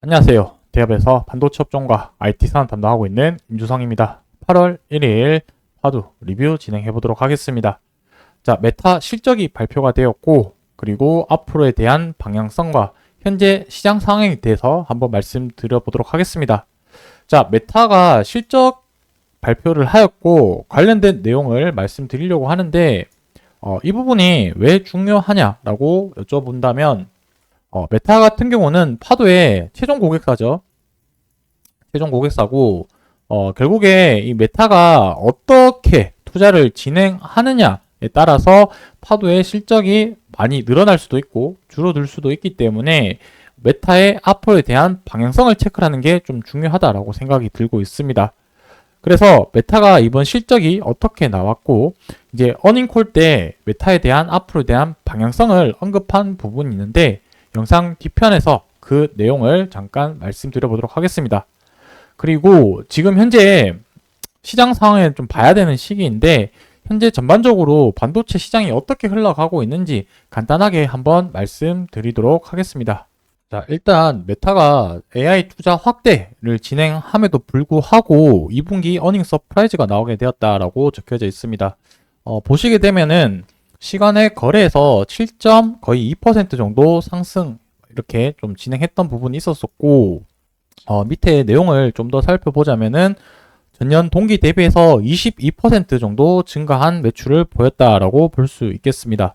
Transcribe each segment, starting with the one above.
안녕하세요. 대업에서 반도체 업종과 IT 산업 담당하고 있는 임주성입니다. 8월 1일 화두 리뷰 진행해 보도록 하겠습니다. 자, 메타 실적이 발표가 되었고, 그리고 앞으로에 대한 방향성과 현재 시장 상황에 대해서 한번 말씀드려 보도록 하겠습니다. 자, 메타가 실적 발표를 하였고, 관련된 내용을 말씀드리려고 하는데, 이 부분이 왜 중요하냐라고 여쭤본다면, 메타 같은 경우는 파도의 최종 고객사죠. 최종 고객사고, 결국에 이 메타가 어떻게 투자를 진행하느냐에 따라서 파도의 실적이 많이 늘어날 수도 있고, 줄어들 수도 있기 때문에 메타의 앞으로에 대한 방향성을 체크하는 게 좀 중요하다라고 생각이 들고 있습니다. 그래서 메타가 이번 실적이 어떻게 나왔고, 이제 어닝콜 때 메타에 대한 앞으로에 대한 방향성을 언급한 부분이 있는데, 영상 뒤편에서 그 내용을 잠깐 말씀드려 보도록 하겠습니다. 그리고 지금 현재 시장 상황을 좀 봐야 되는 시기인데, 현재 전반적으로 반도체 시장이 어떻게 흘러가고 있는지 간단하게 한번 말씀드리도록 하겠습니다. 자, 일단 메타가 AI 투자 확대를 진행함에도 불구하고 2분기 어닝 서프라이즈가 나오게 되었다라고 적혀져 있습니다. 보시게 되면은 시간의 거래에서 7점 거의 2% 정도 상승 이렇게 좀 진행했던 부분이 있었었고, 밑에 내용을 좀 더 살펴보자면은 전년 동기 대비해서 22% 정도 증가한 매출을 보였다라고 볼 수 있겠습니다.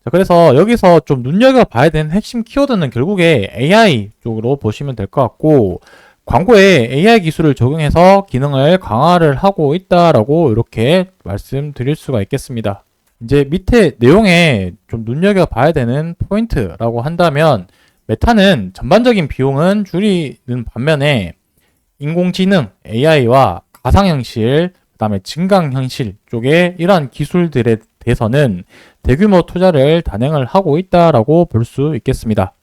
자, 그래서 여기서 좀 눈여겨봐야 되는 핵심 키워드는 결국에 AI 쪽으로 보시면 될 것 같고, 광고에 AI 기술을 적용해서 기능을 강화를 하고 있다라고 이렇게 말씀드릴 수가 있겠습니다. 이제 밑에 내용에 좀 눈여겨봐야 되는 포인트라고 한다면, 메타는 전반적인 비용은 줄이는 반면에 인공지능 AI와 가상현실, 그 다음에 증강현실 쪽에 이러한 기술들에 대해서는 대규모 투자를 단행을 하고 있다라고 볼 수 있겠습니다.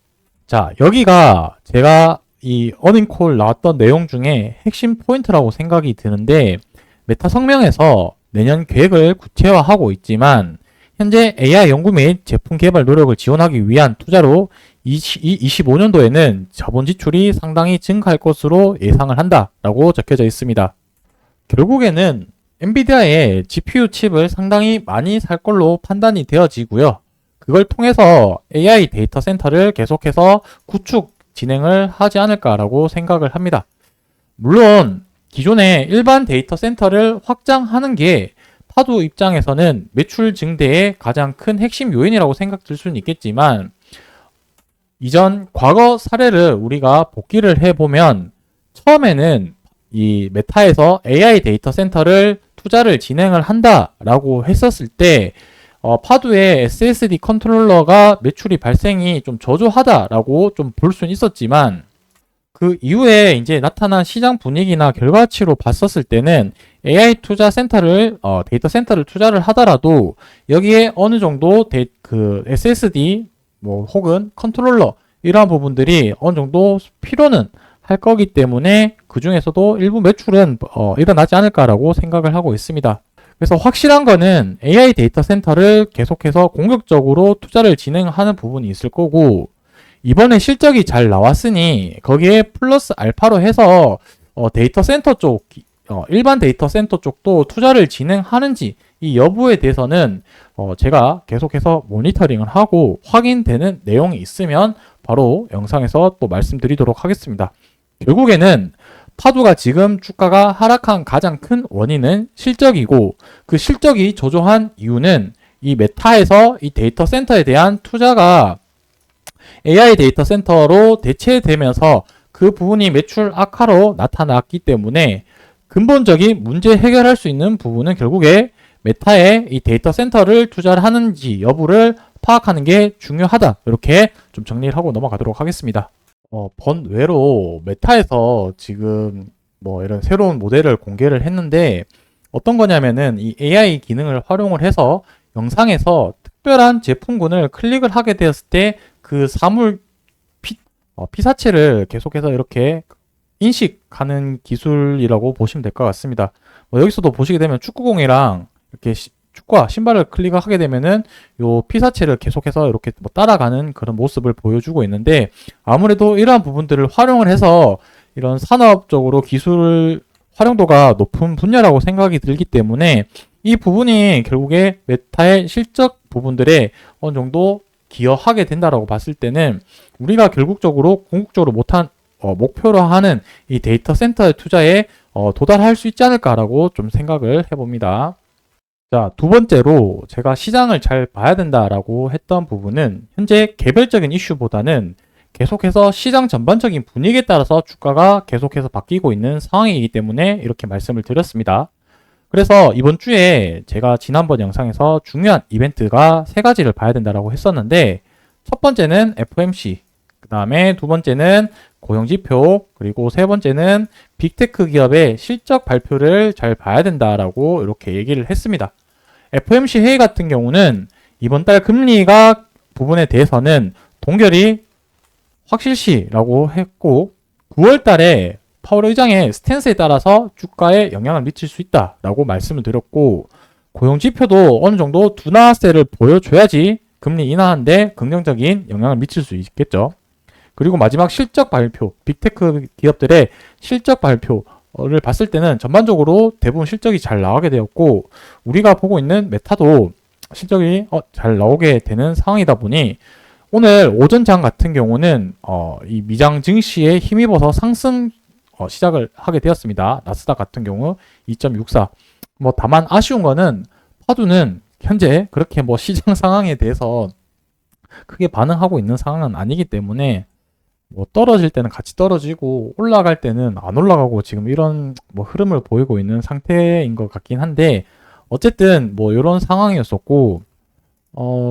자, 여기가 제가 이 어닝콜 나왔던 내용 중에 핵심 포인트라고 생각이 드는데, 메타 성명에서 내년 계획을 구체화하고 있지만 현재 AI 연구 및 제품 개발 노력을 지원하기 위한 투자로 25년도에는 자본 지출이 상당히 증가할 것으로 예상을 한다라고 적혀져 있습니다. 결국에는 엔비디아의 GPU 칩을 상당히 많이 살 걸로 판단이 되어지고요. 그걸 통해서 AI 데이터 센터를 계속해서 구축 진행을 하지 않을까라고 생각을 합니다. 물론 기존의 일반 데이터 센터를 확장하는 게 파도 입장에서는 매출 증대의 가장 큰 핵심 요인이라고 생각될 수는 있겠지만, 이전 과거 사례를 우리가 복기를 해보면 처음에는 이 메타에서 AI 데이터 센터를 투자를 진행을 한다라고 했었을 때 파도의 SSD 컨트롤러가 매출이 발생이 좀 저조하다라고 좀 볼 수는 있었지만, 그 이후에 이제 나타난 시장 분위기나 결과치로 봤었을 때는 AI 투자 센터를 데이터 센터를 투자를 하더라도 여기에 어느 정도 그 SSD 뭐 혹은 컨트롤러 이러한 부분들이 어느 정도 필요는 할 거기 때문에 그 중에서도 일부 매출은 일어나지 않을까라고 생각을 하고 있습니다. 그래서 확실한 거는 AI 데이터 센터를 계속해서 공격적으로 투자를 진행하는 부분이 있을 거고, 이번에 실적이 잘 나왔으니 거기에 플러스 알파로 해서 데이터 센터 쪽, 일반 데이터 센터 쪽도 투자를 진행하는지 이 여부에 대해서는 제가 계속해서 모니터링을 하고 확인되는 내용이 있으면 바로 영상에서 또 말씀드리도록 하겠습니다. 결국에는 파도가 지금 주가가 하락한 가장 큰 원인은 실적이고, 그 실적이 저조한 이유는 이 메타에서 이 데이터 센터에 대한 투자가 AI 데이터 센터로 대체되면서 그 부분이 매출 악화로 나타났기 때문에 근본적인 문제 해결할 수 있는 부분은 결국에 메타에 이 데이터 센터를 투자를 하는지 여부를 파악하는 게 중요하다. 이렇게 좀 정리를 하고 넘어가도록 하겠습니다. 번외로 메타에서 지금 뭐 이런 새로운 모델을 공개를 했는데, 어떤 거냐면은 이 AI 기능을 활용을 해서 영상에서 특별한 제품군을 클릭을 하게 되었을 때 그 사물 피사체를 계속해서 이렇게 인식하는 기술이라고 보시면 될 것 같습니다. 여기서도 보시게 되면 축구공이랑 이렇게 축구화 신발을 클릭하게 되면은 요 피사체를 계속해서 이렇게 뭐 따라가는 그런 모습을 보여주고 있는데, 아무래도 이러한 부분들을 활용을 해서 이런 산업적으로 기술 활용도가 높은 분야라고 생각이 들기 때문에 이 부분이 결국에 메타의 실적 부분들에 어느 정도 기여하게 된다라고 봤을 때는, 우리가 결국적으로 궁극적으로 못한 목표로 하는 이 데이터 센터의 투자에 도달할 수 있지 않을까라고 좀 생각을 해봅니다. 자, 두 번째로 제가 시장을 잘 봐야 된다라고 했던 부분은, 현재 개별적인 이슈보다는 계속해서 시장 전반적인 분위기에 따라서 주가가 계속해서 바뀌고 있는 상황이기 때문에 이렇게 말씀을 드렸습니다. 그래서 이번 주에 제가 지난번 영상에서 중요한 이벤트가 세 가지를 봐야 된다라고 했었는데, 첫 번째는 FOMC, 그 다음에 두 번째는 고용지표, 그리고 세 번째는 빅테크 기업의 실적 발표를 잘 봐야 된다라고 이렇게 얘기를 했습니다. FOMC 회의 같은 경우는 이번 달 금리가 부분에 대해서는 동결이 확실시라고 했고, 9월 달에 파월 의장의 스탠스에 따라서 주가에 영향을 미칠 수 있다라고 말씀을 드렸고, 고용지표도 어느 정도 둔화세를 보여줘야지 금리 인하한데 긍정적인 영향을 미칠 수 있겠죠. 그리고 마지막 실적 발표, 빅테크 기업들의 실적 발표를 봤을 때는 전반적으로 대부분 실적이 잘 나오게 되었고, 우리가 보고 있는 메타도 실적이 잘 나오게 되는 상황이다 보니, 오늘 오전장 같은 경우는 이 미장 증시에 힘입어서 상승 시작을 하게 되었습니다. 나스닥 같은 경우 2.64. 뭐 다만 아쉬운 거는 파두는 현재 그렇게 뭐 시장 상황에 대해서 크게 반응하고 있는 상황은 아니기 때문에, 뭐 떨어질 때는 같이 떨어지고 올라갈 때는 안 올라가고 지금 이런 뭐 흐름을 보이고 있는 상태인 것 같긴 한데, 어쨌든 뭐 이런 상황이었었고,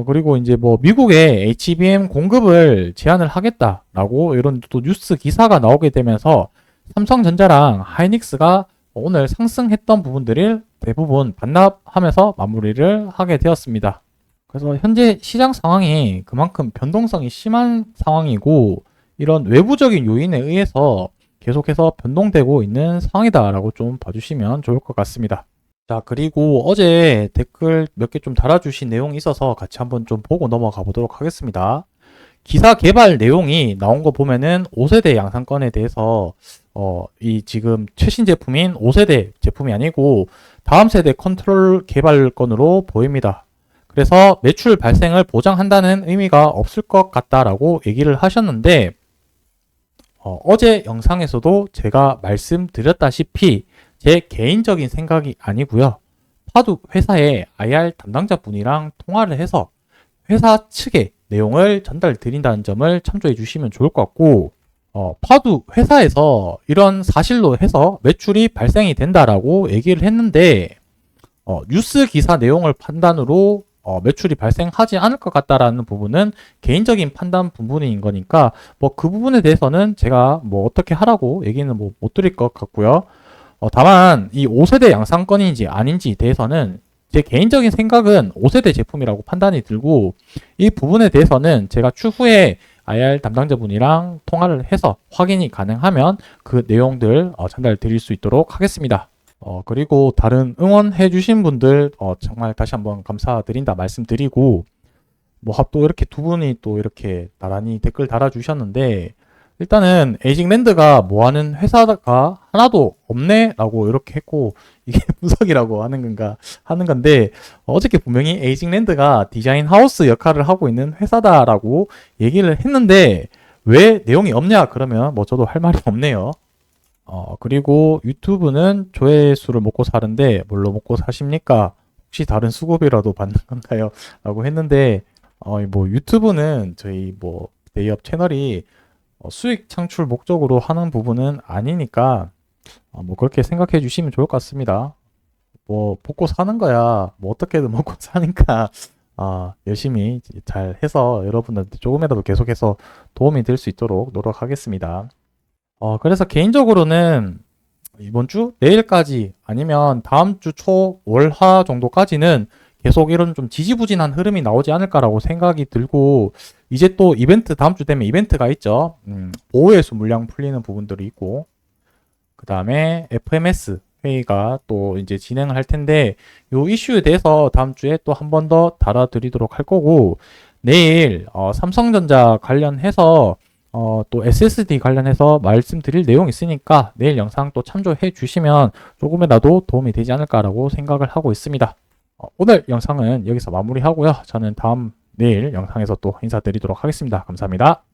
그리고 이제 뭐 미국의 HBM 공급을 제한을 하겠다라고 이런 또 뉴스 기사가 나오게 되면서 삼성전자랑 하이닉스가 오늘 상승했던 부분들을 대부분 반납하면서 마무리를 하게 되었습니다. 그래서 현재 시장 상황이 그만큼 변동성이 심한 상황이고, 이런 외부적인 요인에 의해서 계속해서 변동되고 있는 상황이다라고 좀 봐주시면 좋을 것 같습니다. 자, 그리고 어제 댓글 몇 개 좀 달아주신 내용이 있어서 같이 한번 좀 보고 넘어가 보도록 하겠습니다. 기사 개발 내용이 나온 거 보면은 5세대 양산권에 대해서 이 지금 최신 제품인 5세대 제품이 아니고 다음 세대 컨트롤 개발권으로 보입니다. 그래서 매출 발생을 보장한다는 의미가 없을 것 같다라고 얘기를 하셨는데, 어제 영상에서도 제가 말씀드렸다시피 제 개인적인 생각이 아니고요. 파두 회사의 IR 담당자분이랑 통화를 해서 회사 측의 내용을 전달 드린다는 점을 참조해 주시면 좋을 것 같고, 파두 회사에서 이런 사실로 해서 매출이 발생이 된다라고 얘기를 했는데, 뉴스 기사 내용을 판단으로 매출이 발생하지 않을 것 같다라는 부분은 개인적인 판단 부분인 거니까, 뭐 그 부분에 대해서는 제가 뭐 어떻게 하라고 얘기는 뭐 못 드릴 것 같고요. 다만 이 5세대 양산권인지 아닌지 대해서는 제 개인적인 생각은 5세대 제품이라고 판단이 들고, 이 부분에 대해서는 제가 추후에 IR 담당자분이랑 통화를 해서 확인이 가능하면 그 내용들 전달 드릴 수 있도록 하겠습니다. 그리고 다른 응원해 주신 분들 정말 다시 한번 감사드린다 말씀드리고, 뭐 또 이렇게 두 분이 또 이렇게 나란히 댓글 달아주셨는데, 일단은 에이징랜드가 뭐하는 회사가 하나도 없네 라고 이렇게 했고, 이게 분석이라고 하는 건데, 어저께 분명히 에이징랜드가 디자인 하우스 역할을 하고 있는 회사다라고 얘기를 했는데, 왜 내용이 없냐 그러면 뭐 저도 할 말이 없네요. 그리고 유튜브는 조회수를 먹고 사는데 뭘로 먹고 사십니까? 혹시 다른 수급이라도 받는 건가요? 라고 했는데, 뭐 유튜브는 저희 뭐 대기업 채널이 수익 창출 목적으로 하는 부분은 아니니까 뭐 그렇게 생각해 주시면 좋을 것 같습니다. 뭐 먹고 사는 거야 뭐 어떻게든 먹고 사니까 열심히 잘 해서 여러분들한테 조금이라도 계속해서 도움이 될 수 있도록 노력하겠습니다. 그래서 개인적으로는 이번 주 내일까지 아니면 다음 주 초 월화 정도까지는 계속 이런 좀 지지부진한 흐름이 나오지 않을까라고 생각이 들고, 이제 또 이벤트 다음 주 되면 이벤트가 있죠. 보호회수 물량 풀리는 부분들이 있고, 그 다음에 FMS 회의가 또 이제 진행을 할 텐데, 요 이슈에 대해서 다음 주에 또 한 번 더 다뤄드리도록 할 거고, 내일 삼성전자 관련해서 또 SSD 관련해서 말씀드릴 내용이 있으니까 내일 영상 또 참조해 주시면 조금이라도 도움이 되지 않을까라고 생각을 하고 있습니다. 오늘 영상은 여기서 마무리하고요. 저는 내일 영상에서 또 인사드리도록 하겠습니다. 감사합니다.